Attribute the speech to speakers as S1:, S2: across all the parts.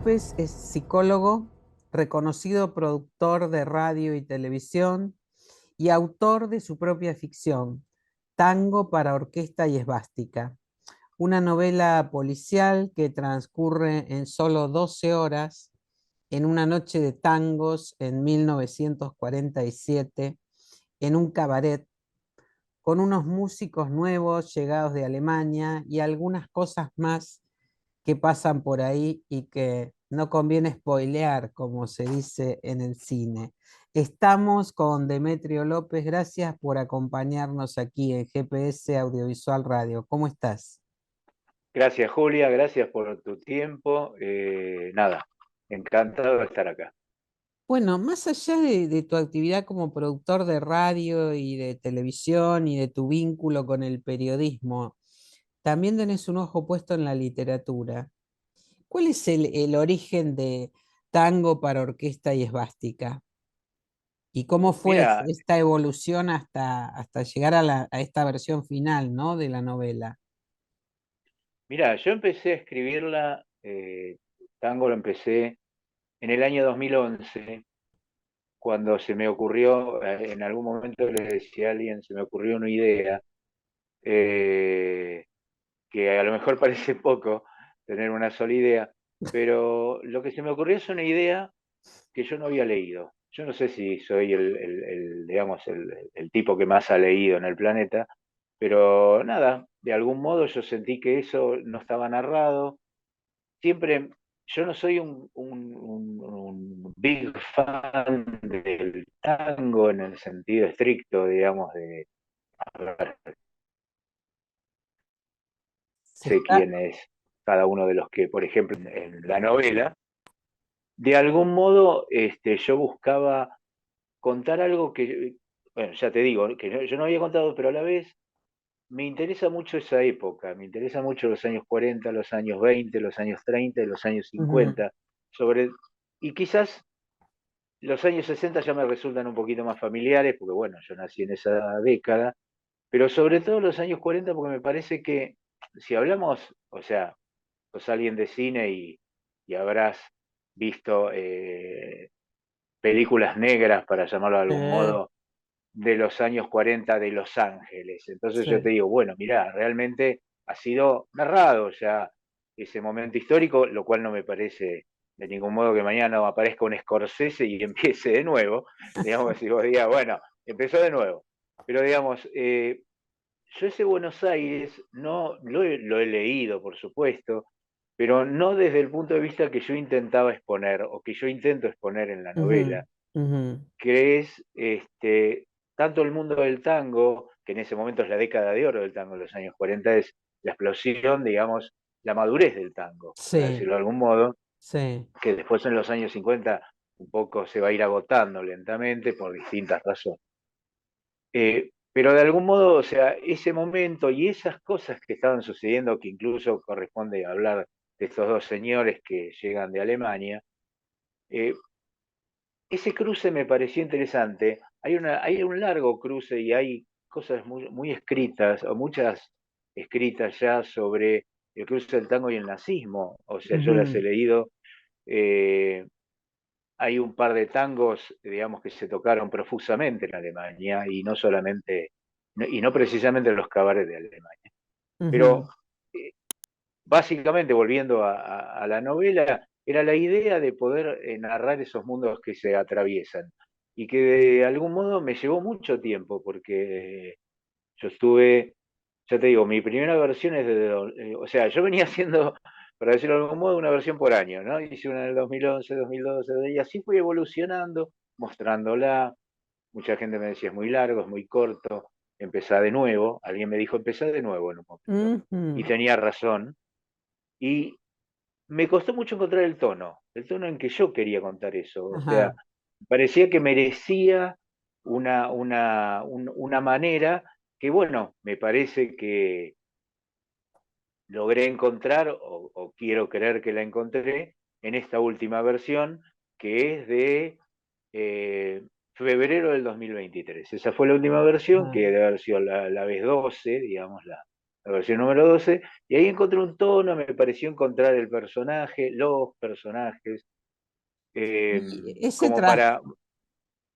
S1: López es psicólogo, reconocido productor de radio y televisión y autor de su propia ficción, Tango para orquesta y esvástica, una novela policial que transcurre en solo 12 horas en una noche de tangos en 1947 en un cabaret con unos músicos nuevos llegados de Alemania y algunas cosas más que pasan por ahí y que no conviene spoilear, como se dice en el cine. Estamos con Demetrio López, gracias por acompañarnos aquí en GPS Audiovisual Radio. ¿Cómo estás?
S2: Gracias, Julia, gracias por tu tiempo. Nada, encantado de estar acá.
S1: Bueno, más allá de tu actividad como productor de radio y de televisión y de tu vínculo con el periodismo, también tenés un ojo puesto en la literatura. ¿Cuál es el origen de Tango para orquesta y esvástica? ¿Y cómo fue
S2: Mira,
S1: esta evolución hasta llegar a esta versión final, ¿no? de la novela?
S2: yo empecé a escribirla, tango lo empecé en el año 2011, cuando se me ocurrió, en algún momento le decía a alguien, se me ocurrió una idea, eh, que a lo mejor parece poco tener una sola idea, pero lo que se me ocurrió es una idea que yo no había leído. Yo no sé si soy digamos, el tipo que más ha leído en el planeta, pero nada, de algún modo yo sentí que eso no estaba narrado. Siempre, yo no soy un big fan del tango en el sentido estricto, digamos, de a ver,
S1: Se
S2: sé
S1: está,
S2: quién es cada uno de los que, por ejemplo, en la novela, de algún modo yo buscaba contar algo que, bueno, ya te digo, que yo no había contado, pero a la vez me interesa mucho esa época, me interesa mucho los años 40, los años 20, los años 30 y los años
S1: ujú,
S2: 50, sobre, y quizás los años 60 ya me resultan un poquito más familiares, porque bueno, yo nací en esa década, pero sobre todo los años 40, porque me parece que si hablamos, o sea, sos alguien de cine y habrás visto películas negras, para llamarlo de algún
S1: eh,
S2: modo, de los años 40 de Los Ángeles. Entonces yo te
S1: sí,
S2: digo, bueno, mirá, realmente ha sido narrado ya ese momento histórico, lo cual no me parece de ningún modo que mañana aparezca un Scorsese y empiece de nuevo, digamos, si vos digas, bueno, empezó de nuevo. Pero digamos, yo ese Buenos Aires no lo he leído, por supuesto, pero no desde el punto de vista que yo intentaba exponer o que yo intento exponer en la
S1: ujú,
S2: novela,
S1: ujú,
S2: que es tanto el mundo del tango, que en ese momento es la década de oro del tango, en los años 40 es la explosión, digamos, la madurez del tango, para
S1: sí,
S2: decirlo de algún modo,
S1: sí,
S2: que después en los años 50 un poco se va a ir agotando lentamente por distintas razones. Pero de algún modo, o sea, ese momento y esas cosas que estaban sucediendo, que incluso corresponde hablar de estos dos señores que llegan de Alemania, eh, ese cruce me pareció interesante. Hay un largo cruce y hay cosas muy escritas, o muchas escritas ya sobre el cruce del tango y el nazismo. O sea, yo las he
S1: ujú,
S2: leído. eh, Hay un par de tangos, digamos, que se tocaron profusamente en Alemania y no solamente, y no precisamente en los cabarets de Alemania. Pero
S1: ujú,
S2: eh, básicamente, volviendo a la novela, era la idea de poder narrar esos mundos que se atraviesan y que de algún modo me llevó mucho tiempo porque yo estuve, ya te digo, mi primera versión es o sea, yo venía haciendo, para decirlo de algún modo, una versión por año, ¿no? Hice una en el 2011, 2012, y así fui evolucionando, mostrándola. Mucha gente me decía, es muy largo, es muy corto, empezá de nuevo. Alguien me dijo, empezá de nuevo en un momento. Y
S1: ujú,
S2: tenía razón. Y me costó mucho encontrar el tono en que yo quería contar eso. O sea,
S1: ajá,
S2: parecía que merecía una manera que, bueno, me parece que logré encontrar, o quiero creer que la encontré, en esta última versión, que es de eh, febrero del 2023. Esa fue la última versión, que
S1: ajá,
S2: debe haber sido la vez 12, digamos, la versión número 12, y ahí encontré un tono, me pareció encontrar el personaje, los personajes, eh,
S1: Y
S2: como para,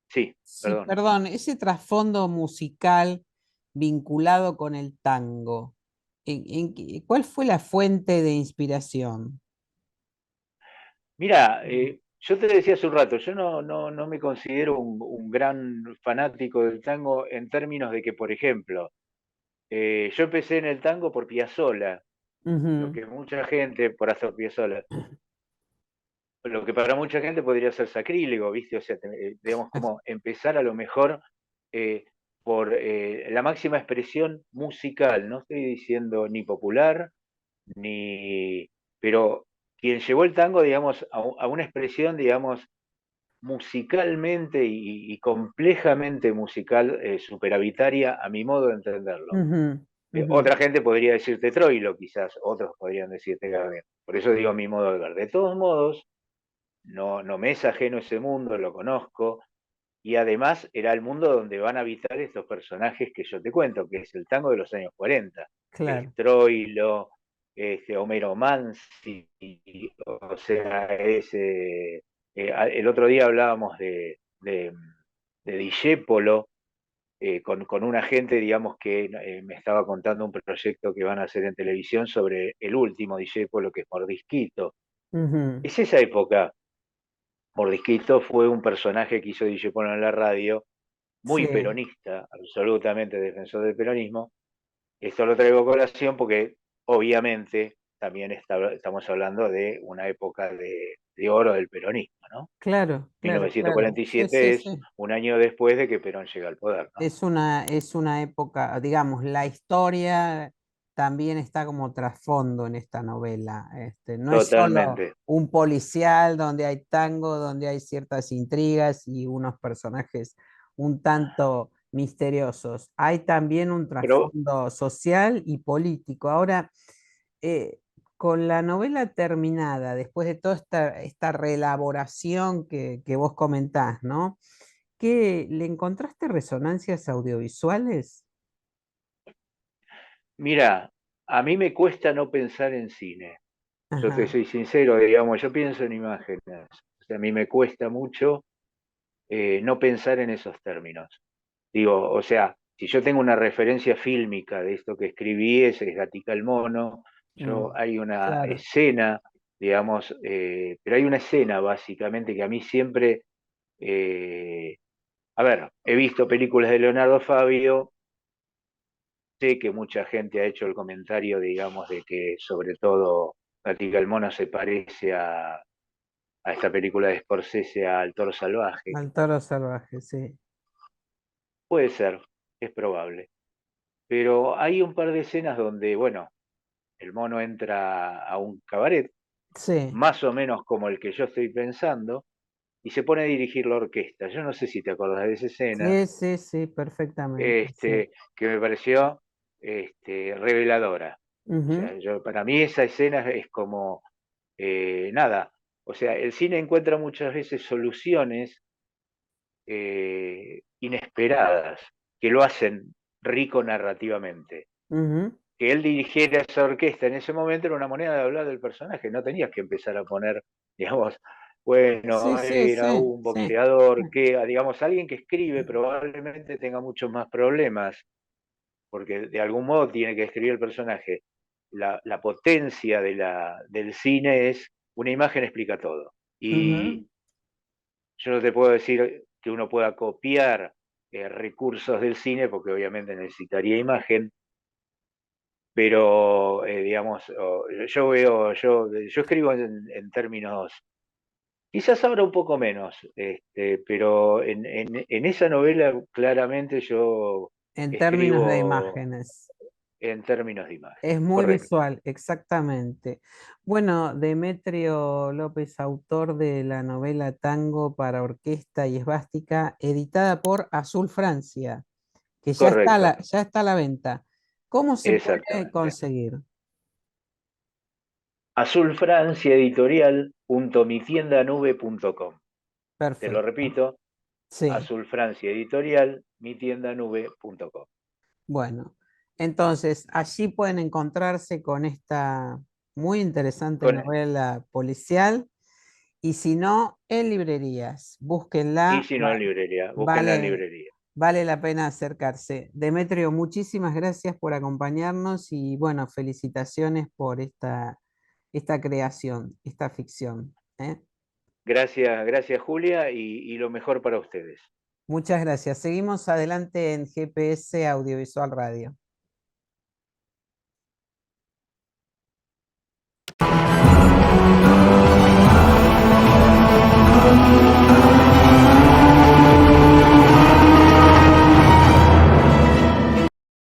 S2: sí,
S1: sí,
S2: perdón.
S1: perdón, ese trasfondo musical vinculado con el tango, ¿cuál fue la fuente de inspiración?
S2: Mira, yo te decía hace un rato, yo no me considero un gran fanático del tango en términos de que, por ejemplo, yo empecé en el tango por Piazzolla, lo
S1: Ujú.
S2: que mucha gente, por Astor Piazzolla, lo que para mucha gente podría ser sacrílego, ¿viste? O sea, digamos, como empezar a lo mejor eh, por la máxima expresión musical, no estoy diciendo ni popular, ni... pero quien llevó el tango, digamos, a una expresión, digamos, musicalmente y complejamente musical, superavitaria, a mi modo de entenderlo.
S1: Ujú, ujú.
S2: Otra gente podría decirte Troilo, quizás, otros podrían decirte Gardel. Por eso digo a mi modo de ver. De todos modos, no me es ajeno ese mundo, lo conozco, y además era el mundo donde van a habitar estos personajes que yo te cuento, que es el tango de los años 40, es
S1: Claro.
S2: Troilo, Homero Mansi, o sea, el otro día hablábamos de Discépolo, con una gente, digamos, que me estaba contando un proyecto que van a hacer en televisión sobre el último Discépolo, que es Mordisquito.
S1: Ujú.
S2: Es esa época. Mordisquito fue un personaje que hizo Discépolo en la radio, muy
S1: Sí.
S2: peronista, absolutamente defensor del peronismo. Esto lo traigo a colación porque obviamente también estamos hablando de una época de oro del peronismo, ¿no?
S1: Claro, claro, claro. Sí, sí,
S2: 1947 es
S1: sí.
S2: un año después de que Perón llega al poder, ¿no?
S1: Es una época, digamos, la historia también está como trasfondo en esta novela. No es solo
S2: Totalmente.
S1: un policial donde hay tango, donde hay ciertas intrigas y unos personajes un tanto misteriosos. Hay también un
S2: Pero
S1: trasfondo social y político. Ahora, eh, con la novela terminada, después de toda esta reelaboración que vos comentás, ¿no? ¿Qué, le encontraste resonancias audiovisuales?
S2: mira, a mí me cuesta no pensar en cine. Yo te
S1: Ajá,
S2: soy sincero, digamos, yo pienso en imágenes. O sea, a mí me cuesta mucho no pensar en esos términos. Digo, o sea, si yo tengo una referencia fílmica de esto que escribí, es Gatica el Mono,
S1: mm,
S2: hay una
S1: claro.
S2: escena, digamos, pero hay una escena básicamente que a mí siempre, eh, a ver, he visto películas de Leonardo Fabio, sé que mucha gente ha hecho el comentario, digamos, de que sobre todo Gatica el Mono se parece a esta película de Scorsese, al Toro Salvaje.
S1: Al toro salvaje, sí.
S2: Puede ser, es probable. Pero hay un par de escenas donde, bueno, el mono entra a un cabaret,
S1: Sí,
S2: más o menos como el que yo estoy pensando, y se pone a dirigir la orquesta. Yo no sé si te acordás de esa escena,
S1: sí, sí, sí, perfectamente, sí.
S2: que me pareció reveladora. O
S1: Ujú,
S2: sea, para mí esa escena es como, nada, o sea, el cine encuentra muchas veces soluciones inesperadas que lo hacen rico narrativamente.
S1: ujú.
S2: Que él dirigiera esa orquesta en ese momento era una manera de hablar del personaje, no tenías que empezar a poner, digamos,
S1: Sí,
S2: bueno,
S1: sí,
S2: era
S1: sí,
S2: un
S1: sí.
S2: boxeador que, digamos, alguien que escribe probablemente tenga muchos más problemas, porque de algún modo tiene que escribir el personaje. La potencia del cine es, una imagen explica todo. Y
S1: Ujú,
S2: yo no te puedo decir que uno pueda copiar recursos del cine, porque obviamente necesitaría imagen, pero digamos, yo escribo en términos, quizás ahora un poco menos, pero en esa novela claramente yo
S1: en términos de
S2: escribo
S1: imágenes.
S2: en términos de imagen,
S1: Es muy
S2: correcto,
S1: visual, exactamente. Bueno, Demetrio López, autor de la novela Tango para Orquesta y Esvástica, editada por Azul Francia, que
S2: correcto,
S1: ya está a la venta. ¿Cómo se puede
S2: exactamente.
S1: conseguir?
S2: Azulfranciaeditorial.mitiendanube.com. Te lo
S1: Perfecto.
S2: repito,
S1: Sí.
S2: Azulfranciaeditorial, mitiendanube.com.
S1: Bueno. Entonces, allí pueden encontrarse con esta muy interesante
S2: Con,
S1: novela policial y si no, en librerías,
S2: y
S1: búsquenla,
S2: si no en librería, búsquenla en
S1: vale,
S2: librería.
S1: vale la pena acercarse. Demetrio, muchísimas gracias por acompañarnos y bueno, felicitaciones por esta creación, esta ficción. ¿Eh?
S2: Gracias, gracias Julia y lo mejor para ustedes.
S1: Muchas gracias. Seguimos adelante en GPS Audiovisual Radio.